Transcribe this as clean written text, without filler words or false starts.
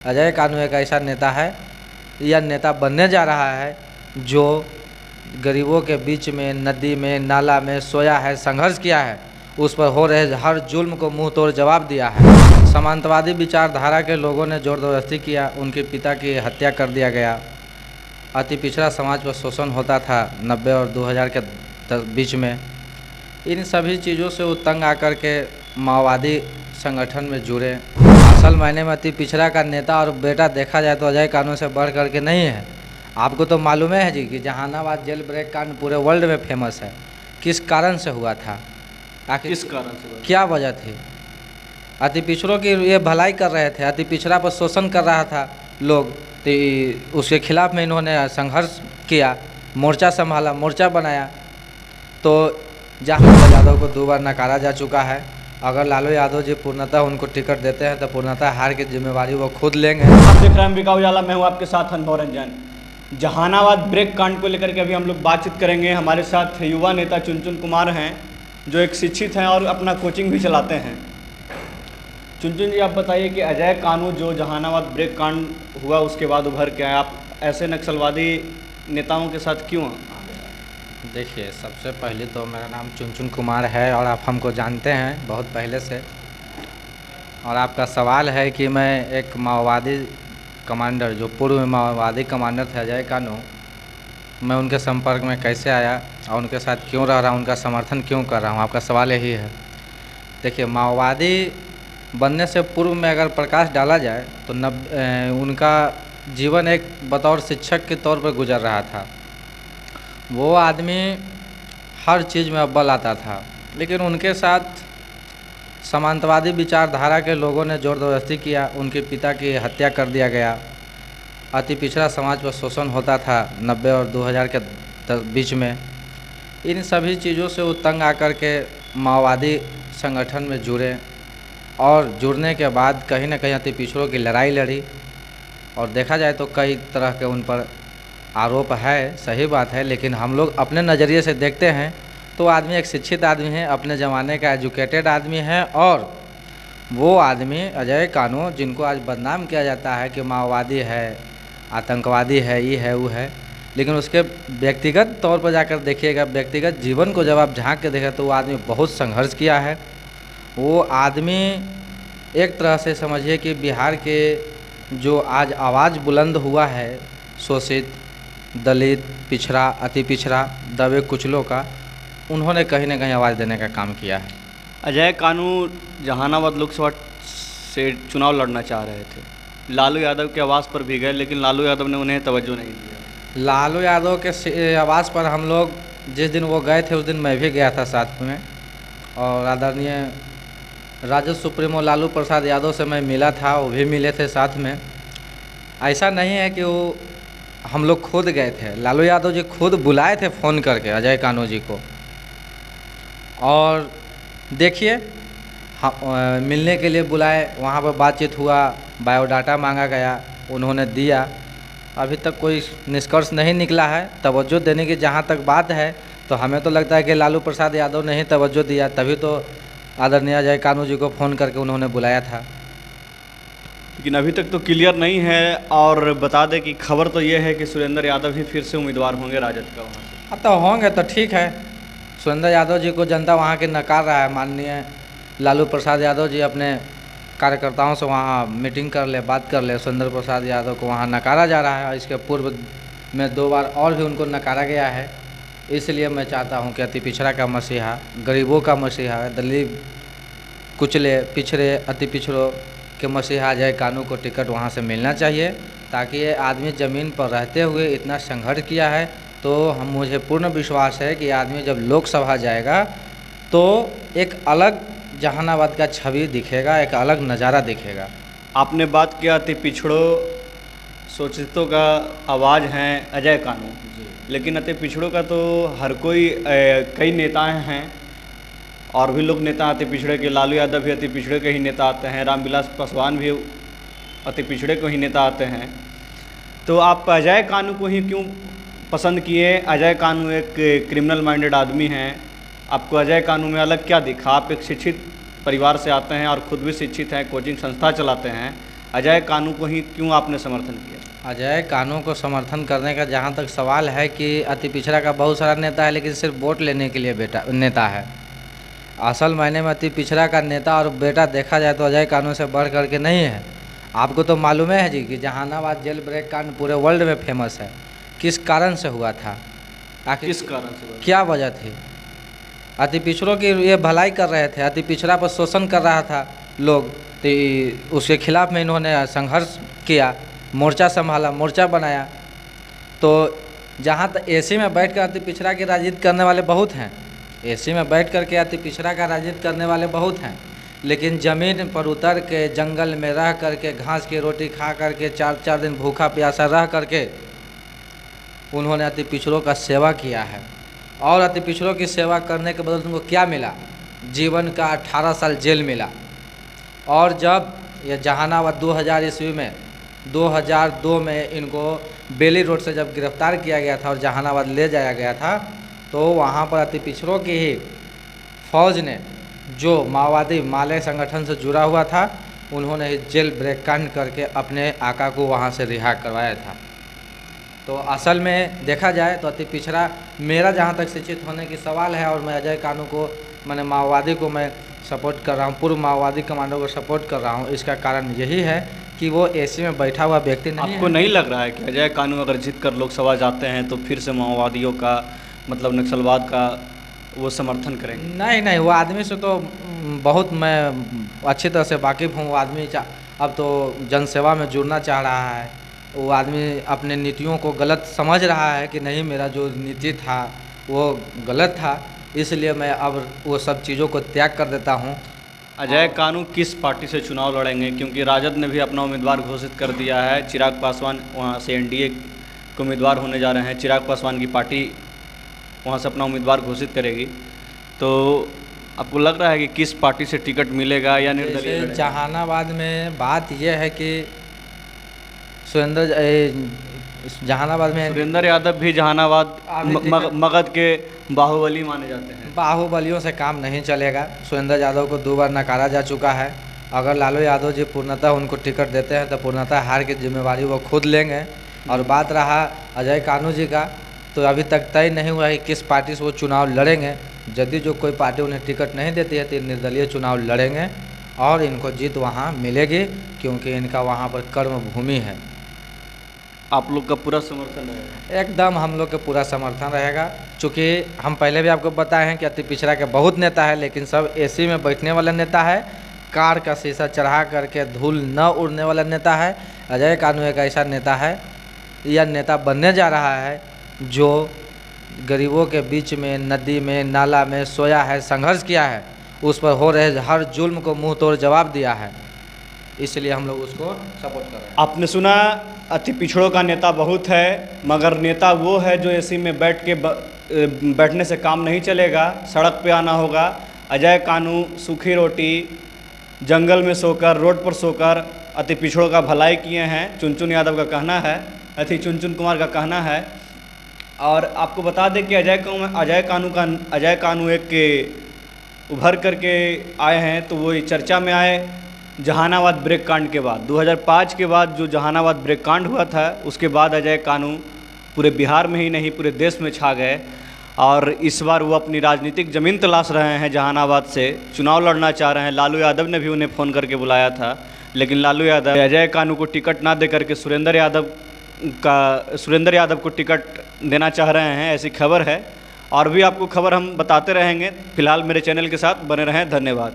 अजय कानू एक ऐसा नेता है या नेता बनने जा रहा है जो गरीबों के बीच में, नदी में, नाला में सोया है, संघर्ष किया है, उस पर हो रहे हर जुल्म को मुंह तोड़ जवाब दिया है। समांतवादी विचारधारा के लोगों ने जोर ज़बरदस्ती किया, उनके पिता की हत्या कर दिया गया। अति पिछड़ा समाज पर शोषण होता था 90 और 2000 के बीच में। इन सभी चीज़ों से वो तंग आकर के माओवादी संगठन में जुड़े। असल मायने में अति पिछड़ा का नेता और बेटा देखा जाए तो अजय कानू से बढ़ करके नहीं है। आपको तो मालूम है जी कि जहानाबाद जेल ब्रेक कांड पूरे वर्ल्ड में फेमस है। किस कारण से हुआ था, आखिर किस कारण से, क्या वजह थी? अति पिछड़ों की ये भलाई कर रहे थे, अति पिछड़ा पर शोषण कर रहा था लोग, तो उसके खिलाफ में इन्होंने संघर्ष किया, मोर्चा संभाला, मोर्चा बनाया। तो जहाँ यादव को 2 बार नकारा जा चुका है। अगर लालू यादव जी पूर्णतः उनको टिकट देते हैं तो पूर्णतः हार की जिम्मेवारी वो खुद लेंगे। आप देख रहे हैं अंबिका उजाला, मैं हूं आपके साथ अनुभव रंजन। जहानाबाद ब्रेक कांड को लेकर के अभी हम लोग बातचीत करेंगे। हमारे साथ युवा नेता चुनचुन कुमार हैं, जो एक शिक्षित हैं और अपना कोचिंग भी चलाते हैं। चुनचुन जी, आप बताइए कि अजय कानू जो जहानाबाद ब्रेक कांड हुआ उसके बाद उभर के आए, आप ऐसे नक्सलवादी नेताओं के साथ क्यों? देखिए, सबसे पहले तो मेरा नाम चुनचुन कुमार है और आप हमको जानते हैं बहुत पहले से। और आपका सवाल है कि मैं एक माओवादी कमांडर, जो पूर्व माओवादी कमांडर थे अजय कानू, मैं उनके संपर्क में कैसे आया और उनके साथ क्यों रह रहा हूँ, उनका समर्थन क्यों कर रहा हूँ, आपका सवाल यही है। देखिए, माओवादी बनने से पूर्व में अगर प्रकाश डाला जाए तो उनका जीवन एक बतौर शिक्षक के तौर पर गुजर रहा था। वो आदमी हर चीज़ में अव्वल आता था, लेकिन उनके साथ समांतवादी विचारधारा के लोगों ने जोर ज़बरदस्ती किया, उनके पिता की हत्या कर दिया गया। अति पिछड़ा समाज पर शोषण होता था 90 और 2000 के बीच में। इन सभी चीज़ों से वो तंग आकर के माओवादी संगठन में जुड़े और जुड़ने के बाद कहीं ना कहीं अति पिछड़ों की लड़ाई लड़ी। और देखा जाए तो कई तरह के उन पर आरोप है, सही बात है, लेकिन हम लोग अपने नज़रिए से देखते हैं तो आदमी एक शिक्षित आदमी है, अपने ज़माने का एजुकेटेड आदमी है। और वो आदमी अजय कानू, जिनको आज बदनाम किया जाता है कि माओवादी है, आतंकवादी है, ये है वो है, लेकिन उसके व्यक्तिगत तौर पर जाकर देखिएगा, व्यक्तिगत जीवन को जब आप झांक के देखें तो वो आदमी बहुत संघर्ष किया है। वो आदमी एक तरह से समझिए कि बिहार के जो आज आवाज़ बुलंद हुआ है, शोषित, दलित, पिछड़ा, अति पिछड़ा, दबे कुचलों का, उन्होंने कहीं ना कहीं आवाज़ देने का काम किया है। अजय कानू जहानाबाद लोकसभा से चुनाव लड़ना चाह रहे थे, लालू यादव के आवास पर भी गए, लेकिन लालू यादव ने उन्हें तवज्जो नहीं दिया। लालू यादव के आवास पर हम लोग जिस दिन वो गए थे उस दिन मैं भी गया था साथ में, और आदरणीय राजद सुप्रीमो लालू प्रसाद यादव से मैं मिला था, वो भी मिले थे साथ में। ऐसा नहीं है कि वो हम लोग खुद गए थे, लालू यादव जी खुद बुलाए थे फ़ोन करके अजय कानू जी को। और देखिए, मिलने के लिए बुलाए, वहाँ पर बातचीत हुआ, बायोडाटा मांगा गया, उन्होंने दिया। अभी तक कोई निष्कर्ष नहीं निकला है। तवज्जो देने की जहाँ तक बात है तो हमें तो लगता है कि लालू प्रसाद यादव ने ही तवज्जो दिया, तभी तो आदरणीय अजय कानू जी को फ़ोन करके उन्होंने बुलाया था। लेकिन अभी तक तो क्लियर नहीं है। और बता दें कि खबर तो ये है कि सुरेंद्र यादव ही फिर से उम्मीदवार होंगे राजद का वहाँ से। हाँ, तो होंगे तो ठीक है। सुरेंद्र यादव जी को जनता वहाँ के नकार रहा है। माननीय लालू प्रसाद यादव जी अपने कार्यकर्ताओं से वहाँ मीटिंग कर ले, बात कर ले। सुरेंद्र प्रसाद यादव को वहाँ नकारा जा रहा है। इसके पूर्व में 2 बार और भी उनको नकारा गया है। इसलिए मैं चाहता हूँ कि अति पिछड़ा का मसीहा, गरीबों का मसीहा, दलित, कुचले, पिछड़े, अति पिछड़ों के मसीहा अजय कानू को टिकट वहाँ से मिलना चाहिए, ताकि ये आदमी ज़मीन पर रहते हुए इतना संघर्ष किया है। तो मुझे पूर्ण विश्वास है कि आदमी जब लोकसभा जाएगा तो एक अलग जहानाबाद का छवि दिखेगा, एक अलग नज़ारा दिखेगा। आपने बात किया अति पिछड़ों शोषितों का आवाज़ हैं अजय कानू, लेकिन अति पिछड़ों का तो हर कोई कई नेताएं हैं और भी लोग नेता अति पिछड़े के, लालू यादव भी अति पिछड़े के ही नेता आते हैं, रामविलास पासवान भी अति पिछड़े को ही नेता आते हैं। तो आप अजय कानू को ही क्यों पसंद किए? अजय कानू एक क्रिमिनल माइंडेड आदमी हैं, आपको अजय कानू में अलग क्या दिखा? आप एक शिक्षित परिवार से आते हैं और ख़ुद भी शिक्षित हैं, कोचिंग संस्था चलाते हैं, अजय कानू को ही क्यों आपने समर्थन किया? अजय कानू को समर्थन करने का जहाँ तक सवाल है कि अति पिछड़ा का बहुत सारा नेता है, लेकिन सिर्फ वोट लेने के लिए नेता है। असल मायने में अति पिछड़ा का नेता और बेटा देखा जाए तो अजय कानू से बढ़ करके नहीं है। आपको तो मालूम है जी कि जहानाबाद जेल ब्रेक कांड पूरे वर्ल्ड में फेमस है। किस कारण से हुआ था? आखिर किस कारण से? क्या वजह थी? अति पिछड़ों की ये भलाई कर रहे थे, अति पिछड़ा पर शोषण कर रहा था लोग, तो उसके खिलाफ में इन्होंने संघर्ष किया, मोर्चा संभाला, मोर्चा बनाया। तो जहाँ तक एसी में बैठ कर अति पिछड़ा की राजनीति करने वाले बहुत हैं, एसी में बैठ कर के अति पिछड़ा का राजनीति करने वाले बहुत हैं, लेकिन ज़मीन पर उतर के जंगल में रह करके घास की रोटी खा करके 4-4 दिन भूखा प्यासा रह करके उन्होंने अति पिछड़ों का सेवा किया है। और अति पिछड़ों की सेवा करने के बदले उनको क्या मिला? जीवन का 18 साल जेल मिला। और जब ये जहानाबाद 2000 ईस्वी में 2002 में इनको बेली रोड से जब गिरफ्तार किया गया था और जहानाबाद ले जाया गया था, तो वहाँ पर अति पिछड़ों की ही फौज ने, जो माओवादी माले संगठन से जुड़ा हुआ था, उन्होंने ही जेल ब्रेक कांड करके अपने आका को वहाँ से रिहा करवाया था। तो असल में देखा जाए तो अति पिछड़ा, मेरा जहाँ तक शिक्षित होने की सवाल है, और मैं अजय कानू को, मैंने माओवादी को मैं सपोर्ट कर रहा हूँ, पूर्व माओवादी कमांडो को सपोर्ट कर रहा हूँ। इसका कारण यही है कि वो एसी में बैठा हुआ व्यक्ति नहीं है। आपको नहीं लग रहा है कि अजय कानू अगर जीत कर लोकसभा जाते हैं तो फिर से माओवादियों का, मतलब नक्सलवाद का वो समर्थन करेंगे? नहीं, वो आदमी से तो बहुत मैं अच्छी तरह से वाकिफ़ हूँ। वो आदमी अब तो जनसेवा में जुड़ना चाह रहा है। वो आदमी अपने नीतियों को गलत समझ रहा है कि नहीं, मेरा जो नीति था वो गलत था, इसलिए मैं अब वो सब चीज़ों को त्याग कर देता हूँ। अजय कानू किस पार्टी से चुनाव लड़ेंगे? क्योंकि राजद ने भी अपना उम्मीदवार घोषित कर दिया है। चिराग पासवान वहाँ से एनडीए के उम्मीदवार होने जा रहे हैं। चिराग पासवान की पार्टी वहाँ से अपना उम्मीदवार घोषित करेगी। तो आपको लग रहा है कि किस पार्टी से टिकट मिलेगा या निर्दलीय? जहानाबाद में बात यह है कि जहानाबाद में सुरेंद्र यादव भी जहानाबाद मगध के बाहुबली माने जाते हैं। बाहुबलियों से काम नहीं चलेगा। सुरेंद्र यादव को 2 बार नकारा जा चुका है। अगर लालू यादव जी पूर्णतः उनको टिकट देते हैं तो पूर्णतः हार की जिम्मेवारी वो खुद लेंगे। और बात रहा अजय कानू जी का, तो अभी तक तय नहीं हुआ है कि किस पार्टी से वो चुनाव लड़ेंगे। यदि जो कोई पार्टी उन्हें टिकट नहीं देती है तो निर्दलीय चुनाव लड़ेंगे और इनको जीत वहाँ मिलेगी, क्योंकि इनका वहाँ पर कर्म भूमि है। आप लोग का पूरा समर्थन रहेगा? एकदम हम लोग का पूरा समर्थन रहेगा। चूँकि हम पहले भी आपको बताए हैं कि अति पिछड़ा के बहुत नेता है, लेकिन सब एसी में बैठने वाला नेता है, कार का शीशा चढ़ा करके धूल न उड़ने वाला नेता है। अजय कानू एक ऐसा नेता है, यह नेता बनने जा रहा है जो गरीबों के बीच में, नदी में, नाला में सोया है, संघर्ष किया है, उस पर हो रहे हर जुल्म को मुंह तोड़ जवाब दिया है। इसलिए हम लोग उसको सपोर्ट कर रहे हैं। आपने सुना, अति पिछड़ों का नेता बहुत है, मगर नेता वो है जो एसी में बैठने से काम नहीं चलेगा, सड़क पे आना होगा। अजय कानू सूखी रोटी, जंगल में सोकर, रोड पर सोकर अति पिछड़ों का भलाई किए हैं, चुनचुन यादव का कहना है, चुनचुन कुमार का कहना है। और आपको बता दें कि अजय कानू एक उभर करके आए हैं, तो वो चर्चा में आए जहानाबाद ब्रेक कांड के बाद। 2005 के बाद जो जहानाबाद ब्रेक कांड हुआ था, उसके बाद अजय कानू पूरे बिहार में ही नहीं पूरे देश में छा गए। और इस बार वो अपनी राजनीतिक ज़मीन तलाश रहे हैं, जहानाबाद से चुनाव लड़ना चाह रहे हैं। लालू यादव ने भी उन्हें फ़ोन करके बुलाया था, लेकिन लालू यादव अजय कानू को टिकट ना दे करके सुरेंद्र यादव को टिकट देना चाह रहे हैं, ऐसी खबर है। और भी आपको खबर हम बताते रहेंगे। फिलहाल मेरे चैनल के साथ बने रहें। धन्यवाद।